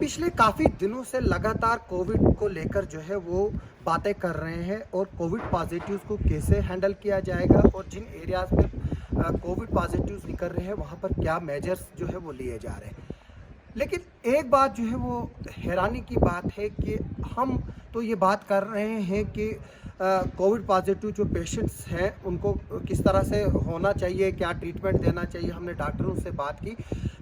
पिछले काफ़ी दिनों से लगातार कोविड को लेकर जो है वो बातें कर रहे हैं और कोविड पॉजिटिव्स को कैसे हैंडल किया जाएगा और जिन एरियाज़ में कोविड पॉजिटिव्स निकल रहे हैं वहाँ पर क्या मेजर्स जो है वो लिए जा रहे हैं। लेकिन एक बात जो है वो हैरानी की बात है कि हम तो ये बात कर रहे हैं कि कोविड पॉजिटिव जो पेशेंट्स हैं उनको किस तरह से होना चाहिए, क्या ट्रीटमेंट देना चाहिए। हमने डॉक्टरों से बात की।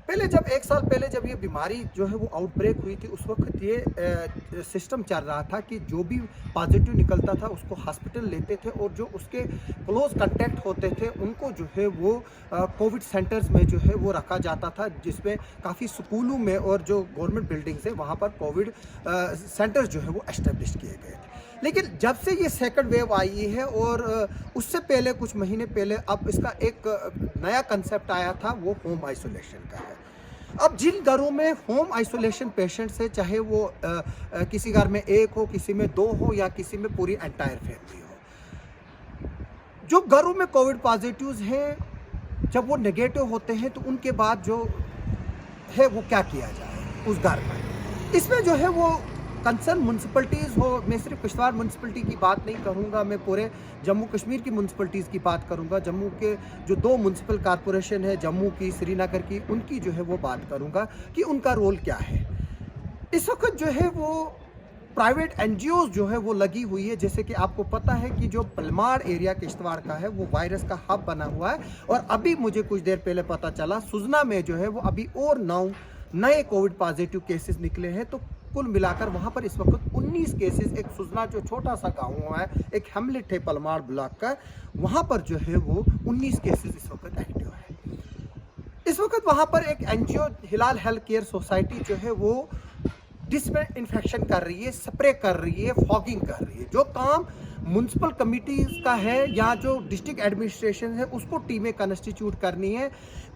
पहले जब 1 साल पहले जब ये बीमारी जो है वो आउटब्रेक हुई थी उस वक्त ये सिस्टम चल रहा था कि जो भी पॉजिटिव निकलता था उसको हॉस्पिटल लेते थे और जो उसके क्लोज कांटेक्ट होते थे उनको जो है वो कोविड सेंटर्स में जो है वो रखा जाता था, जिसमें काफ़ी स्कूलों में और जो गवर्नमेंट बिल्डिंग्स है वहाँ पर कोविड सेंटर्स जो है वो एस्टेब्लिश किए गए थे। लेकिन जब से ये सेकंड वेव आई है और उससे पहले कुछ महीने पहले अब इसका एक नया कंसेप्ट आया था, वो होम आइसोलेशन का है। अब जिन घरों में होम आइसोलेशन पेशेंट्स है, चाहे वो किसी घर में 1 हो, किसी में 2 हो या किसी में पूरी एंटायर फैमिली हो, जो घरों में कोविड पॉजिटिव्स हैं जब वो नेगेटिव होते हैं तो उनके बाद जो है वो क्या किया जाए उस घर में। इसमें जो है वो कंसर्न म्यूनसिपलिटीज़ हो, मैं सिर्फ किश्तवाड़ म्यूनसिपलिटी की बात नहीं करूँगा, मैं पूरे जम्मू कश्मीर की म्यूनसिपलिटीज़ की बात करूँगा। जम्मू के जो 2 म्यूनसिपल कॉरपोरेशन है, जम्मू की, श्रीनगर की, उनकी जो है वो बात करूँगा कि उनका रोल क्या है। इस वक्त जो है वो प्राइवेट एनजीओज जो है वो लगी हुई है। जैसे कि आपको पता है कि जो पलमाड़ एरिया किश्तवाड़ का है वो वायरस का हब बना हुआ है और अभी मुझे कुछ देर पहले पता चला सुजना में जो है वो अभी और 9 नए कोविड पॉजिटिव केसेस निकले हैं। तो कुल मिलाकर वहाँ पर इस वक्त 19 केसेस, एक सुजना जो छोटा सा गाँव है, एक हेमलेट है पलमाड़ ब्लॉक का, वहाँ पर जो है वो 19 केसेस इस वक्त एक्टिव है। इस वक्त वहाँ पर एक एनजीओ हिलाल हेल्थ केयर सोसाइटी जो है वो डिसइंफेक्शन कर रही है, स्प्रे कर रही है, फॉगिंग कर रही है। जो काम म्यूनसिपल कमिटीज़ का है या जो डिस्ट्रिक्ट एडमिनिस्ट्रेशन है उसको टीमें कंस्टिट्यूट करनी है,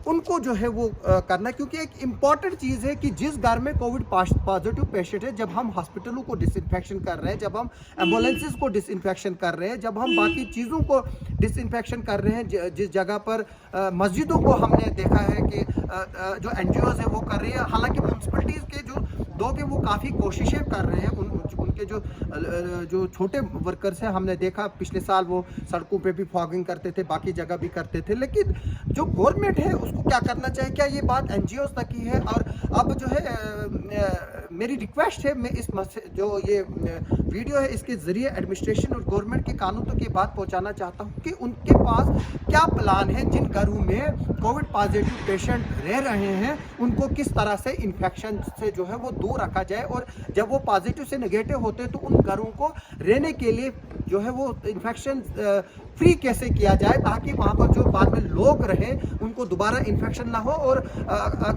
उनको जो है वो करना। क्योंकि एक इम्पॉर्टेंट चीज़ है कि जिस घर में कोविड पॉजिटिव पेशेंट है, जब हम हॉस्पिटलों को डिसइंफेक्शन कर रहे हैं, जब हम एम्बुलेंसेस को डिसइंफेक्शन कर रहे हैं, जब हम बाकी चीज़ों को डिसइंफेक्शन कर रहे हैं, जिस जगह पर मस्जिदों को हमने देखा है कि जो एनजीओज है वो कर रही है। हालांकि म्यूनसिपलिटीज़ के जो लोग हैं वो काफ़ी कोशिशें कर रहे हैं, उनके जो छोटे वर्कर्स हैं, हमने देखा पिछले साल वो सड़कों पे भी फॉगिंग करते थे, बाकी जगह भी करते थे। लेकिन जो गवर्नमेंट है उसको क्या करना चाहिए, क्या ये बात एनजीओज तक की है। और अब जो है मेरी रिक्वेस्ट है, मैं इस जो ये वीडियो है इसके ज़रिए एडमिनिस्ट्रेशन और गवर्नमेंट के कानून तक ये बात पहुँचाना चाहता हूँ कि उनके पास क्या प्लान है। जिन घरों में कोविड पॉजिटिव पेशेंट रह रहे हैं उनको किस तरह से इन्फेक्शन से जो है वो दूर रखा जाए, और जब वो पॉजिटिव से नेगेटिव होते हैं तो उन घरों को रहने के लिए जो है वो इन्फेक्शन फ्री कैसे किया जाए, ताकि वहाँ पर जो बाद में लोग रहें उनको दोबारा इन्फेक्शन ना हो। और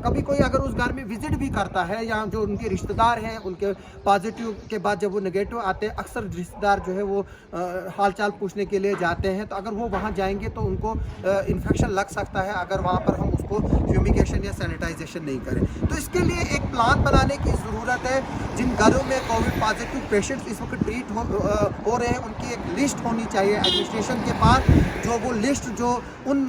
कभी कोई अगर उस घर में विजिट भी करता है या जो उनके रिश्तेदार हैं उनके पॉजिटिव के बाद जब वो नेगेटिव आते हैं, अक्सर रिश्तेदार जो है वो हाल चाल पूछने के लिए जाते हैं, तो अगर वो वहाँ जाएंगे तो उनको इन्फेक्शन लग सकता है अगर वहाँ पर हम उसको फ्यूमिगेशन या सैनिटाइजेशन नहीं करें। तो इसके लिए एक प्लान बनाने की ज़रूरत है। जिन घरों में कोविड पॉजिटिव पेशेंट्स इस वक्त ट्रीट हो रहे हैं उनकी एक लिस्ट होनी चाहिए एडमिनिस्ट्रेशन के पास। जो वो लिस्ट जो उन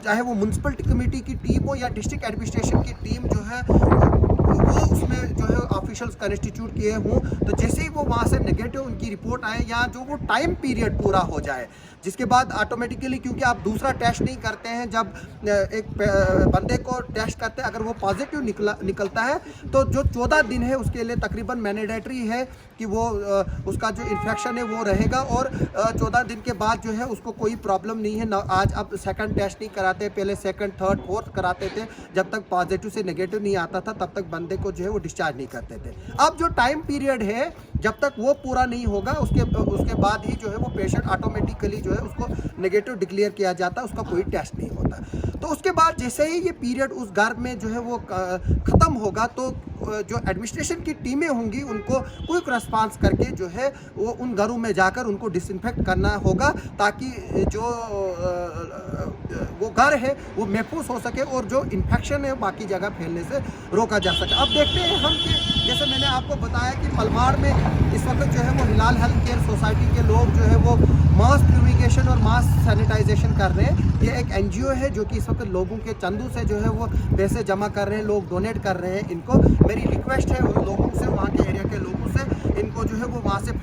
चाहे वो म्यूनसिपलिटी कमेटी की टीम हो या डिस्ट्रिक्ट एडमिनिस्ट्रेशन की टीम जो है वो उसमें जो है ऑफिशियल्स कंस्टिट्यूट किए हों, तो जैसे ही वो वहाँ से नेगेटिव उनकी रिपोर्ट आए या जो वो टाइम पीरियड पूरा हो जाए, जिसके बाद ऑटोमेटिकली, क्योंकि आप दूसरा टेस्ट नहीं करते हैं, जब एक बंदे को टेस्ट करते हैं अगर वो पॉजिटिव निकलता है तो जो 14 दिन है उसके लिए तकरीबन मैंडेटरी है कि वो उसका जो इन्फेक्शन है वो रहेगा, और 14 दिन के बाद जो है उसको कोई प्रॉब्लम नहीं है। आज अब सेकंड टेस्ट नहीं कराते, पहले सेकंड, थर्ड, फोर्थ कराते थे। जब तक पॉजिटिव से नेगेटिव नहीं आता था तब तक बंदे को जो है वो डिस्चार्ज नहीं करते थे। अब जो टाइम पीरियड है जब तक वो पूरा नहीं होगा उसके बाद ही जो है वो पेशेंट ऑटोमेटिकली जो है उसको नेगेटिव डिक्लेयर किया जाता है, उसका कोई टेस्ट नहीं होता। तो उसके बाद जैसे ही ये पीरियड उस घर में जो है वो ख़त्म होगा तो जो एडमिनिस्ट्रेशन की टीमें होंगी उनको क्विक रिस्पांस करके जो है वो उन घरों में जाकर उनको डिसइंफेक्ट करना होगा, ताकि जो वो घर है वो महफूज हो सके और जो इन्फेक्शन है बाकी जगह फैलने से रोका जा सके। अब देखते हैं हम कि जैसे मैंने आपको बताया कि पलमाड़ में इस वक्त जो है वो हिलाल हेल्थ केयर सोसाइटी के लोग जो है वो मास प्यूरिफिकेशन और मास सैनिटाइजेशन कर रहे हैं। ये एक एनजीओ है जो कि इस वक्त लोगों के चंदों से जो है वो पैसे जमा कर रहे हैं, लोग डोनेट कर रहे हैं इनको। मेरी रिक्वेस्ट है उन लोगों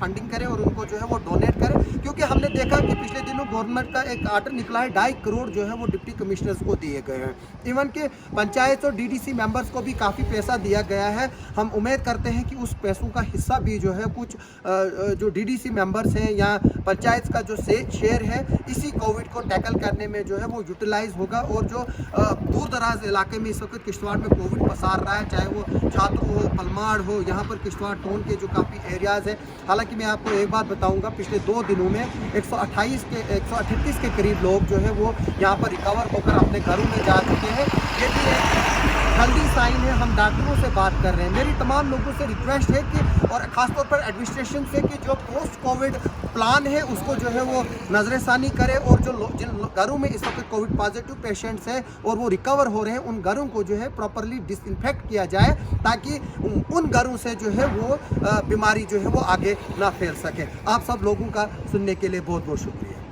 फंडिंग करें और उनको जो है वो डोनेट करें, क्योंकि हमने देखा कि पिछले दिनों गवर्नमेंट का एक आर्डर निकला है 2.5 करोड़ जो है वो डिप्टी कमिश्नर्स को दिए गए हैं। इवन के पंचायत और डीडीसी मेंबर्स को भी काफ़ी पैसा दिया गया है। हम उम्मीद करते हैं कि उस पैसों का हिस्सा भी जो है कुछ जो डीडीसी मेंबर्स हैं या पंचायत का जो शेयर है इसी कोविड को टैकल करने में जो है वो यूटिलाइज होगा। और जो दूर दराज इलाके में इस वक्त किश्तवाड़ में कोविड पसार रहा है, चाहे वो छात्र हो, पलमाड़ हो, यहाँ पर किश्तवाड़ टाउन के जो काफ़ी एरियाज़ है। हालांकि मैं आपको एक बात बताऊंगा, पिछले 2 दिनों में 138 के करीब लोग जो है वो यहाँ पर रिकवर होकर अपने घरों में जा चुके हैं। ये भी एक हेल्दी साइन है। हम डॉक्टरों से बात कर रहे हैं, मेरी तमाम लोगों से रिक्वेस्ट है कि, और ख़ासतौर पर एडमिनिस्ट्रेशन से, कि जो पोस्ट कोविड प्लान है उसको जो है वो नज़रसानी करे और जो जिन घरों में इस वक्त कोविड पॉजिटिव पेशेंट्स हैं और वो रिकवर हो रहे हैं उन घरों को जो है प्रॉपरली डिसइंफेक्ट किया जाए, ताकि उन घरों से जो है वो बीमारी जो है वो आगे ना फैल सके। आप सब लोगों का सुनने के लिए बहुत बहुत शुक्रिया।